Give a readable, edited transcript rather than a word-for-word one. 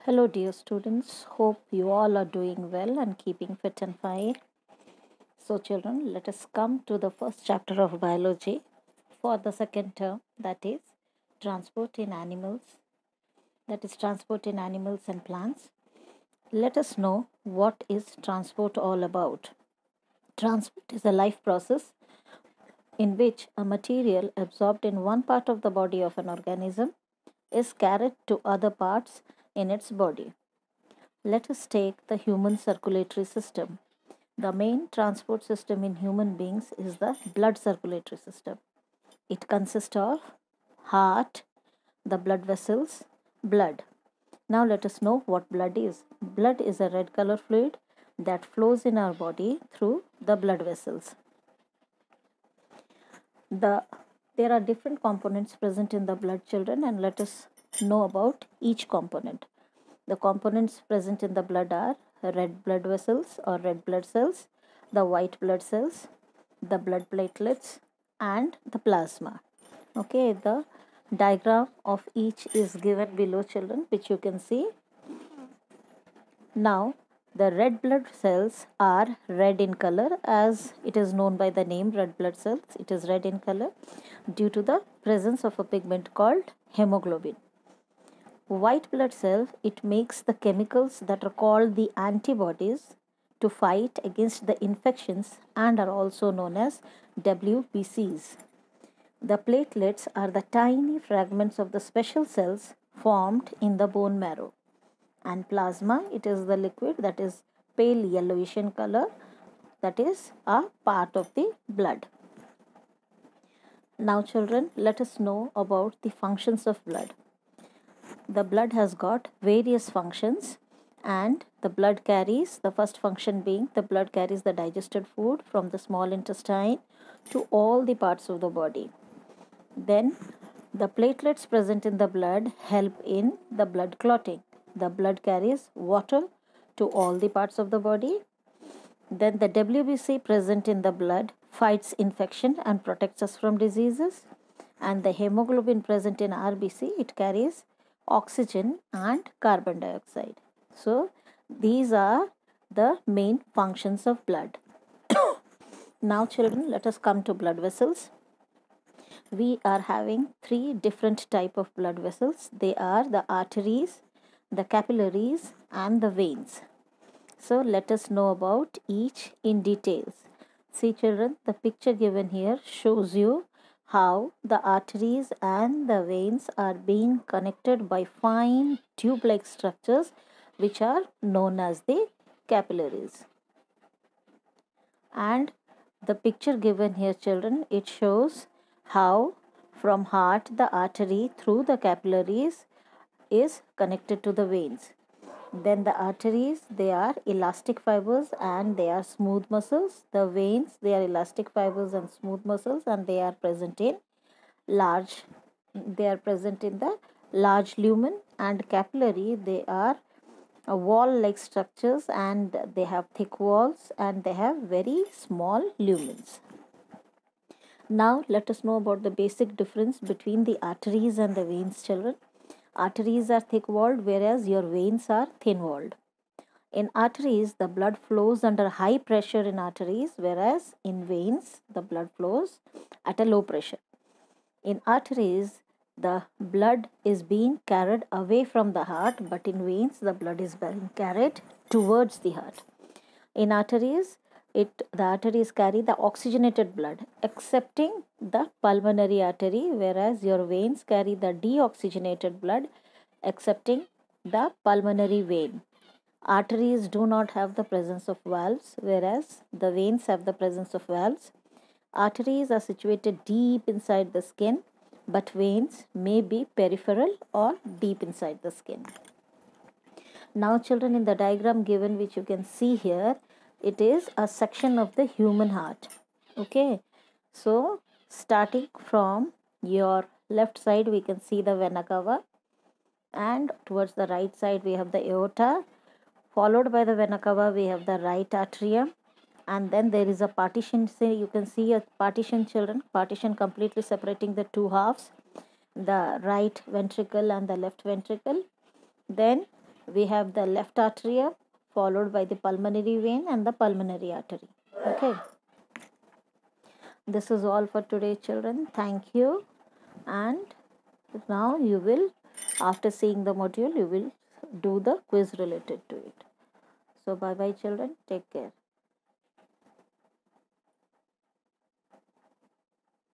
Hello, dear students. Hope you all are doing well and keeping fit and fine. So, children, let us come to the first chapter of biology for the second term, that is transport in animals, transport in animals and plants. Let us know what is transport all about. Transport is a life process in which a material absorbed in one part of the body of an organism is carried to other parts in its body. Let us take the human circulatory system. The main transport system in human beings is the blood circulatory system. It consists of heart, the blood vessels, blood. Now let us know what blood is. Blood is a red color fluid that flows in our body through the blood vessels. There are different components present in the blood, children, and let us know about each component. The components present in the blood are red blood vessels or red blood cells, the white blood cells, the blood platelets, and the plasma. Okay, the diagram of each is given below, children, which you can see. Now, the red blood cells are red in color, as it is known by the name red blood cells. It is red in color due to the presence of a pigment called hemoglobin. White blood cell, it makes the chemicals that are called the antibodies to fight against the infections and are also known as WBCs. The platelets are the tiny fragments of the special cells formed in the bone marrow. And plasma, it is the liquid that is pale yellowish in color, that is a part of the blood. Now children, let us know about the functions of blood. The blood has got various functions, and the blood carries, the first function being the blood carries the digested food from the small intestine to all the parts of the body. Then the platelets present in the blood help in the blood clotting. The blood carries water to all the parts of the body. Then the WBC present in the blood fights infection and protects us from diseases. And the hemoglobin present in RBC, it carries oxygen and carbon dioxide. So these are the main functions of blood. Now children, let us come to blood vessels. We are having three different type of blood vessels. They are the arteries, the capillaries, and the veins. So let us know about each in details. See children, the picture given here shows you how the arteries and the veins are being connected by fine tube-like structures which are known as the capillaries. And the picture given here, children, it shows how from heart the artery through the capillaries is connected to the veins. Then the arteries, they are elastic fibers and they are smooth muscles. The veins, they are elastic fibers and smooth muscles, and they are present in the large lumen. And capillary, they are wall like structures, and they have thick walls and they have very small lumens. Now let us know about the basic difference between the arteries and the veins, children. Arteries are thick walled, whereas your veins are thin walled. In arteries, the blood flows under high pressure in arteries, whereas in veins, the blood flows at a low pressure. In arteries, the blood is being carried away from the heart, but in veins, the blood is being carried towards the heart. In arteries, the arteries carry the oxygenated blood, excepting the pulmonary artery, whereas your veins carry the deoxygenated blood, excepting the pulmonary vein. Arteries do not have the presence of valves, whereas the veins have the presence of valves. Arteries are situated deep inside the skin, but veins may be peripheral or deep inside the skin. Now children, in the diagram given, which you can see here, it is a section of the human heart. Okay, so starting from your left side, we can see the vena cava, and towards the right side we have the aorta. Followed by the vena cava, we have the right atrium, and then there is a partition. Say you can see a partition, children, partition completely separating the two halves, the right ventricle and the left ventricle. Then we have the left atrium followed by the pulmonary vein and the pulmonary artery. Okay, this is all for today, children. Thank you. And now you will, after seeing the module, you will do the quiz related to it. So bye bye, children. Take care.